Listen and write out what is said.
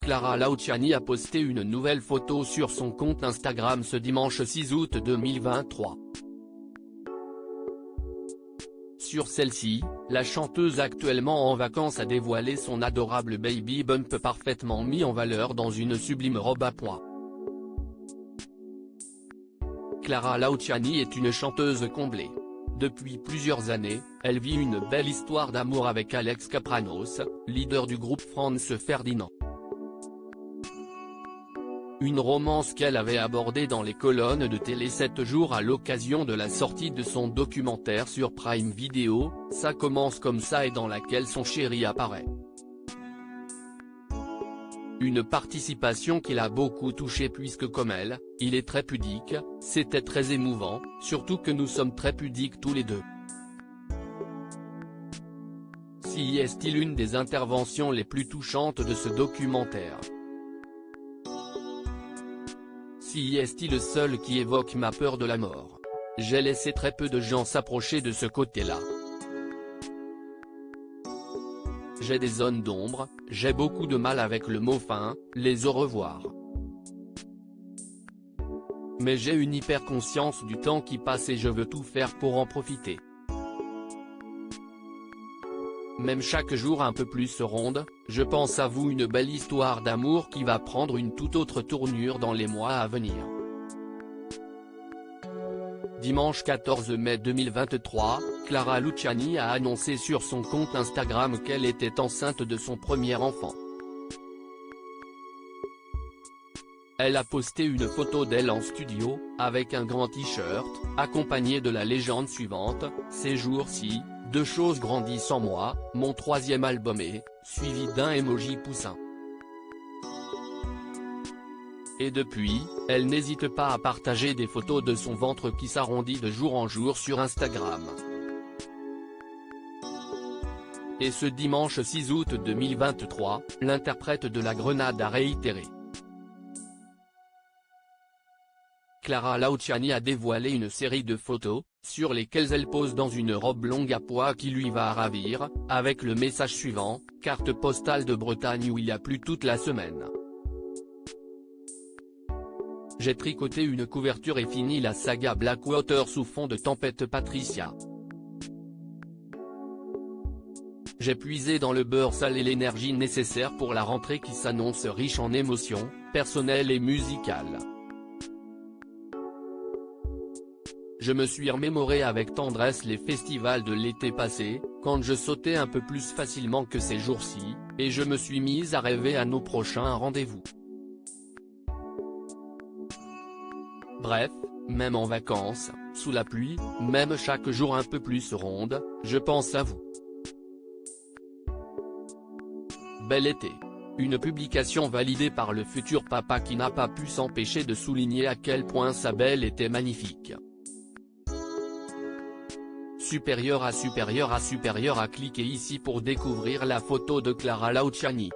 Clara Luciani a posté une nouvelle photo sur son compte Instagram ce dimanche 6 août 2023. Sur celle-ci, la chanteuse actuellement en vacances a dévoilé son adorable baby bump parfaitement mis en valeur dans une sublime robe à pois. Clara Luciani est une chanteuse comblée. Depuis plusieurs années, elle vit une belle histoire d'amour avec Alex Kapranos, leader du groupe Franz Ferdinand. Une romance qu'elle avait abordée dans les colonnes de télé 7 jours à l'occasion de la sortie de son documentaire sur Prime Video, Ça commence comme ça, et dans laquelle son chéri apparaît. Une participation qui l'a beaucoup touché puisque comme elle, il est très pudique, c'était très émouvant, surtout que nous sommes très pudiques tous les deux. Si est-il une des interventions les plus touchantes de ce documentaire. Si est-il le seul qui évoque ma peur de la mort. J'ai laissé très peu de gens s'approcher de ce côté-là. J'ai des zones d'ombre, j'ai beaucoup de mal avec le mot fin, les au revoir. Mais j'ai une hyper conscience du temps qui passe et je veux tout faire pour en profiter. Même chaque jour un peu plus ronde, je pense à vous, une belle histoire d'amour qui va prendre une toute autre tournure dans les mois à venir. Dimanche 14 mai 2023, Clara Luciani a annoncé sur son compte Instagram qu'elle était enceinte de son premier enfant. Elle a posté une photo d'elle en studio, avec un grand t-shirt, accompagnée de la légende suivante, « Ces jours-ci, deux choses grandissent en moi, mon troisième album est », suivi d'un emoji poussin. Et depuis, elle n'hésite pas à partager des photos de son ventre qui s'arrondit de jour en jour sur Instagram. Et ce dimanche 6 août 2023, l'interprète de la Grenade a réitéré. Clara Luciani a dévoilé une série de photos, sur lesquelles elle pose dans une robe longue à pois qui lui va à ravir, avec le message suivant, « Carte postale de Bretagne où il a plu toute la semaine. J'ai tricoté une couverture et fini la saga Blackwater sous fond de tempête Patricia. J'ai puisé dans le beurre salé l'énergie nécessaire pour la rentrée qui s'annonce riche en émotions, personnelles et musicales. Je me suis remémoré avec tendresse les festivals de l'été passé, quand je sautais un peu plus facilement que ces jours-ci, et je me suis mise à rêver à nos prochains rendez-vous. Bref, même en vacances, sous la pluie, même chaque jour un peu plus ronde, je pense à vous. Bel été. Une publication validée par le futur papa qui n'a pas pu s'empêcher de souligner à quel point sa belle était magnifique. Supérieur à cliquez ici pour découvrir la photo de Clara Luciani.